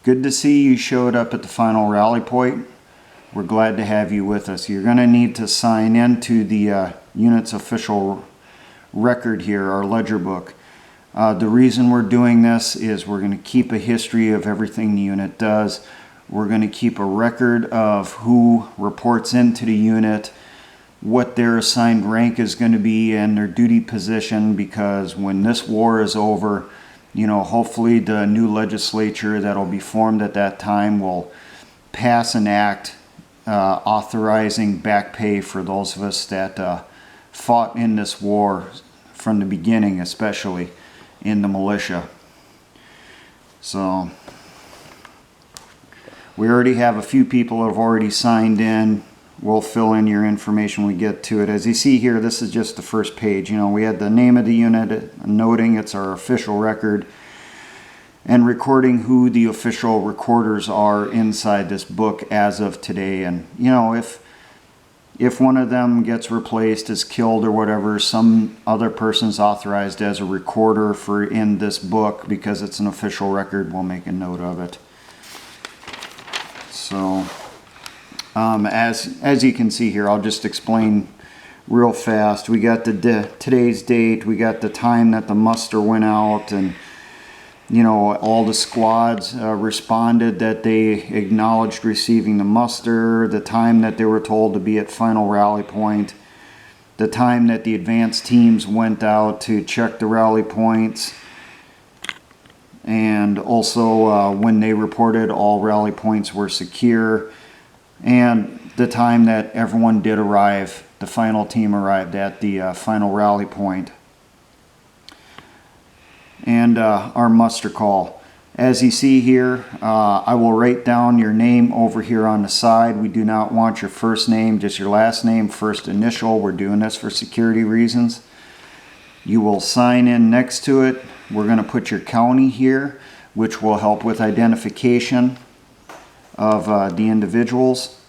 Good to see you showed up at the final rally point. We're glad to have you with us. You're going to need to sign into the unit's official record here, our ledger book. The reason we're doing this is we're going to keep a history of everything the unit does. We're going to keep a record of who reports into the unit, what their assigned rank is going to be, and their duty position, because when this war is over, you know, hopefully the new legislature that'll be formed at that time will pass an act authorizing back pay for those of us that fought in this war from the beginning, especially in the militia. So we already have a few people that have already signed in. We'll fill in your information when we get to it. As you see here, this is just the first page. You know, we had the name of the unit, noting it's our official record, and recording who the official recorders are inside this book as of today. And you know, if one of them gets replaced, is killed or whatever, some other person's authorized as a recorder for in this book, because it's an official record, we'll make a note of it. So as you can see here, I'll just explain real fast. We got today's date, we got the time that the muster went out, and you know, all the squads responded that they acknowledged receiving the muster, the time that they were told to be at final rally point, the time that the advanced teams went out to check the rally points, and also when they reported all rally points were secure, and the time that everyone did arrive, the final team arrived at the final rally point. And our muster call. As you see here, I will write down your name over here on the side. We do not want your first name, just your last name, first initial. We're doing this for security reasons. You will sign in next to it. We're going to put your county here, which will help with identification of the individuals.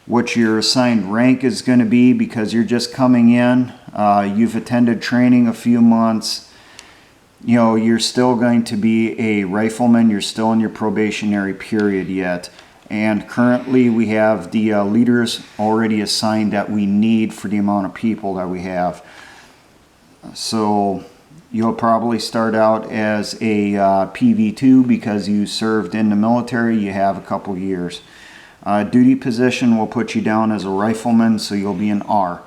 What your assigned rank is going to be, because you're just coming in. You've attended training a few months. You know, you're still going to be a rifleman. You're still in your probationary period yet. And currently we have the leaders already assigned that we need for the amount of people that we have. So you'll probably start out as a PV2 because you served in the military. You have a couple years. Duty position will put you down as a rifleman, so you'll be an R.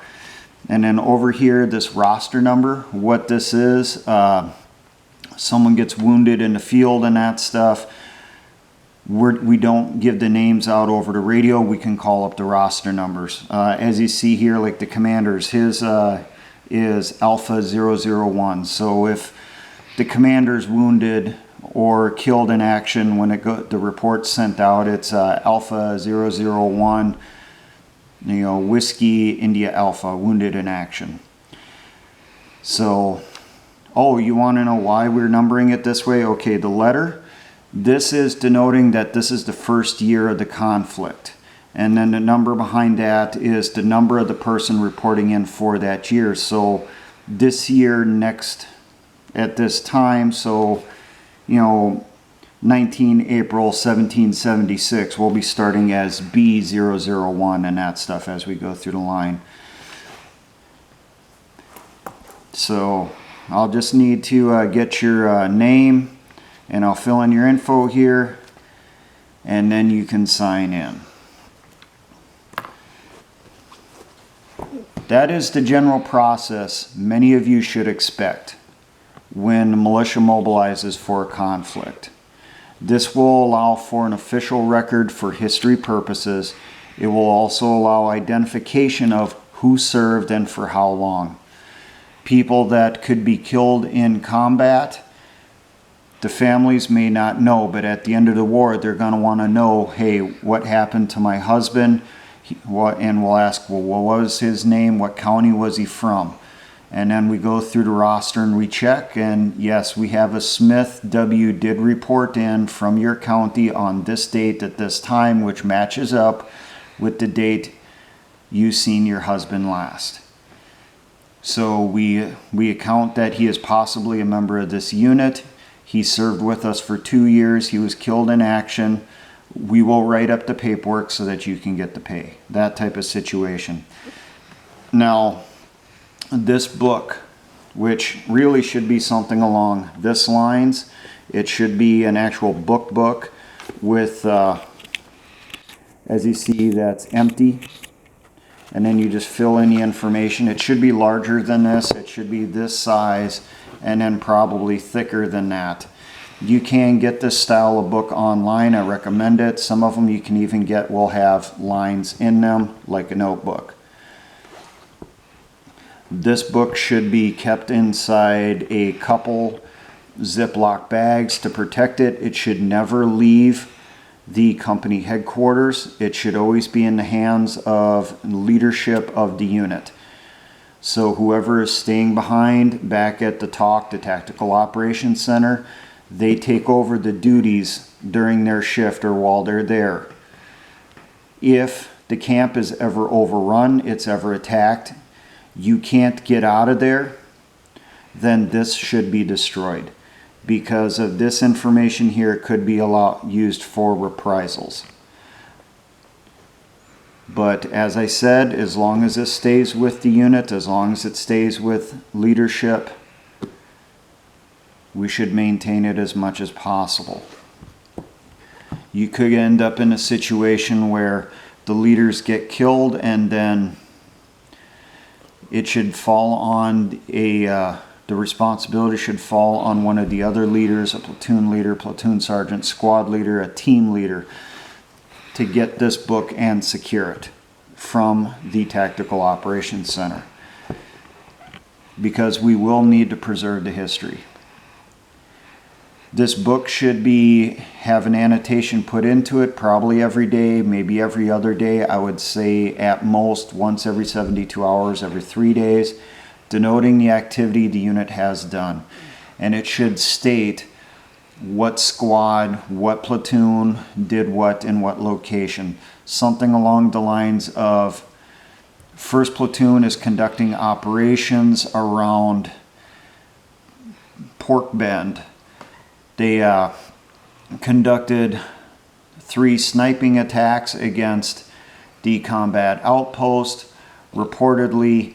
And then over here, this roster number, what this is, someone gets wounded in the field and that stuff, we don't give the names out over the radio. We can call up the roster numbers. As you see here, like the commander's, his is Alpha 001. So if the commander's wounded or killed in action, when the report's sent out, it's Alpha 001, you know, Whiskey India Alpha, wounded in action. So, oh, you want to know why we're numbering it this way? Okay, the letter, this is denoting that this is the first year of the conflict. And then the number behind that is the number of the person reporting in for that year. So this year, next at this time, so you know, 19 April 1776, we'll be starting as B001 and that stuff as we go through the line. So I'll just need to get your name, and I'll fill in your info here, and then you can sign in. That is the general process many of you should expect when the militia mobilizes for a conflict. This will allow for an official record for history purposes. It will also allow identification of who served and for how long. People that could be killed in combat, the families may not know, but at the end of the war, they're going to want to know, hey, what happened to my husband? And we'll ask, well, what was his name? What county was he from? And then we go through the roster and we check, and yes, we have a Smith W. did report in from your county on this date at this time, which matches up with the date you seen your husband last. So we account that he is possibly a member of this unit. He served with us for 2 years. He was killed in action. We will write up the paperwork so that you can get the pay. That type of situation. Now, this book, which really should be something along this lines, it should be an actual book with, as you see, that's empty. And then you just fill in the information. It should be larger than this. It should be this size, and then probably thicker than that. You can get this style of book online. I recommend it. Some of them you can even get will have lines in them, like a notebook. This book should be kept inside a couple Ziploc bags to protect it. It should never leave the company headquarters. It should always be in the hands of leadership of the unit. So whoever is staying behind back at the TOC, the Tactical Operations Center, they take over the duties during their shift or while they're there. If the camp is ever overrun, it's ever attacked, you can't get out of there, then this should be destroyed. Because of this information here, it could be used for reprisals. But as I said, as long as it stays with the unit, as long as it stays with leadership, we should maintain it as much as possible. You could end up in a situation where the leaders get killed, and then it should fall on the responsibility should fall on one of the other leaders, a platoon leader, platoon sergeant, squad leader, a team leader, to get this book and secure it from the Tactical Operations Center. Because we will need to preserve the history. This book should have an annotation put into it probably every day, maybe every other day. I would say at most once every 72 hours, every 3 days, denoting the activity the unit has done. And it should state what squad, what platoon did what in what location. Something along the lines of 1st Platoon is conducting operations around Pork Bend. They conducted 3 sniping attacks against the combat outpost. Reportedly,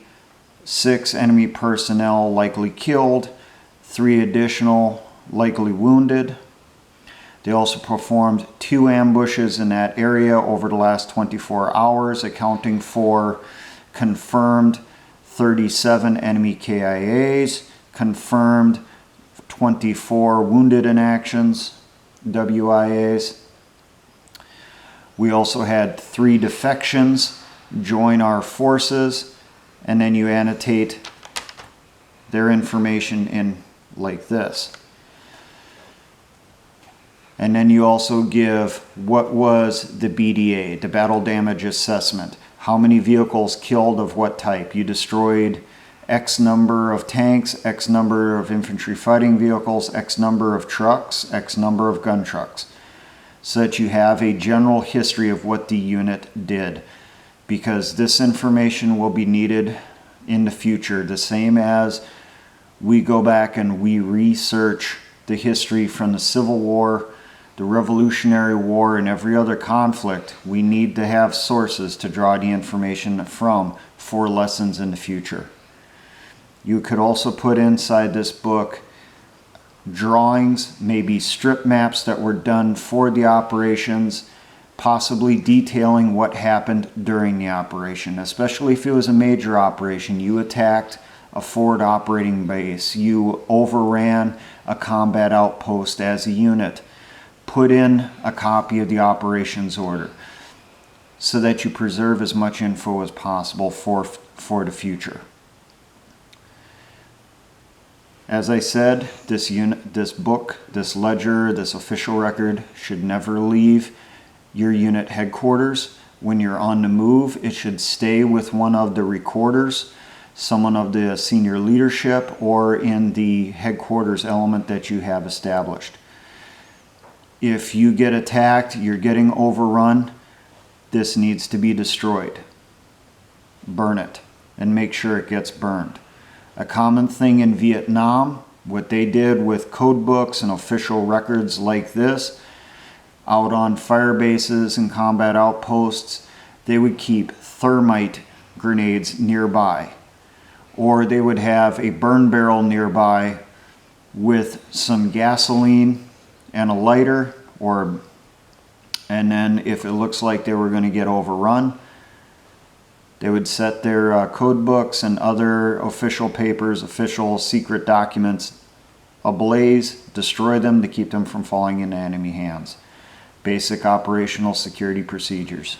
6 enemy personnel likely killed, 3 additional likely wounded. They also performed 2 ambushes in that area over the last 24 hours, accounting for confirmed 37 enemy KIAs, confirmed 24 wounded in actions, WIAs. We also had 3 defections join our forces, and then you annotate their information in like this. And then you also give what was the BDA, the battle damage assessment. How many vehicles killed of what type? You destroyed X number of tanks, X number of infantry fighting vehicles, X number of trucks, X number of gun trucks. So that you have a general history of what the unit did. Because this information will be needed in the future, the same as we go back and we research the history from the Civil War, the Revolutionary War, and every other conflict. We need to have sources to draw the information from for lessons in the future. You could also put inside this book drawings, maybe strip maps that were done for the operations, possibly detailing what happened during the operation, especially if it was a major operation. You attacked a forward operating base, you overran a combat outpost as a unit. Put in a copy of the operations order so that you preserve as much info as possible for the future. As I said, this book, this ledger, this official record should never leave your unit headquarters. When you're on the move, it should stay with one of the recorders, someone of the senior leadership, or in the headquarters element that you have established. If you get attacked, you're getting overrun, this needs to be destroyed. Burn it and make sure it gets burned. A common thing in Vietnam What they did with code books and official records like this, out on fire bases and combat outposts, they would keep thermite grenades nearby. Or they would have a burn barrel nearby with some gasoline and a lighter, and then if it looks like they were going to get overrun, they would set their code books and other official papers, official secret documents ablaze, destroy them to keep them from falling into enemy hands. Basic operational security procedures.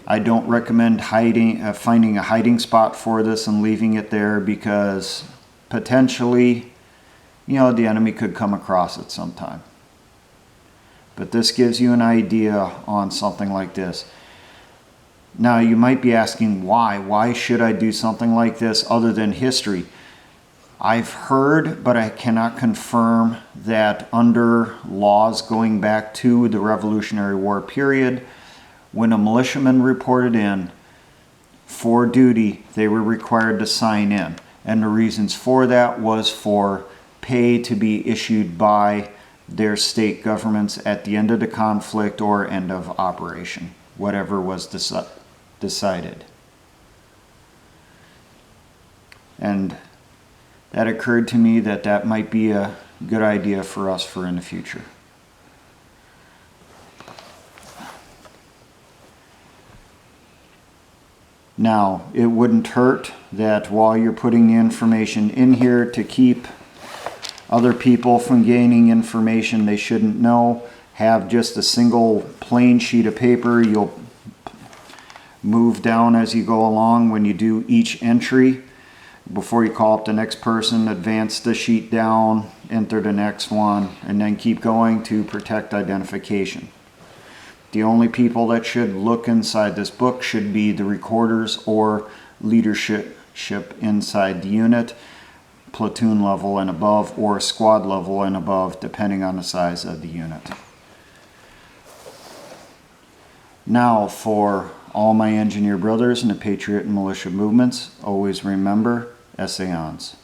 I don't recommend finding a hiding spot for this and leaving it there, because potentially, the enemy could come across it sometime. But this gives you an idea on something like this. Now you might be asking why? Why should I do something like this other than history? I've heard, but I cannot confirm, that under laws going back to the Revolutionary War period, when a militiaman reported in for duty, they were required to sign in. And the reasons for that was for pay to be issued by their state governments at the end of the conflict or end of operation, whatever was decided. And that occurred to me that might be a good idea for us for in the future. Now, it wouldn't hurt that while you're putting the information in here to keep other people from gaining information they shouldn't know, have just a single plain sheet of paper. You'll move down as you go along when you do each entry. Before you call up the next person, advance the sheet down, enter the next one, and then keep going to protect identification. The only people that should look inside this book should be the recorders or leadership inside the unit, platoon level and above, or squad level and above, depending on the size of the unit. Now, for all my engineer brothers in the Patriot and militia movements, always remember, essayons.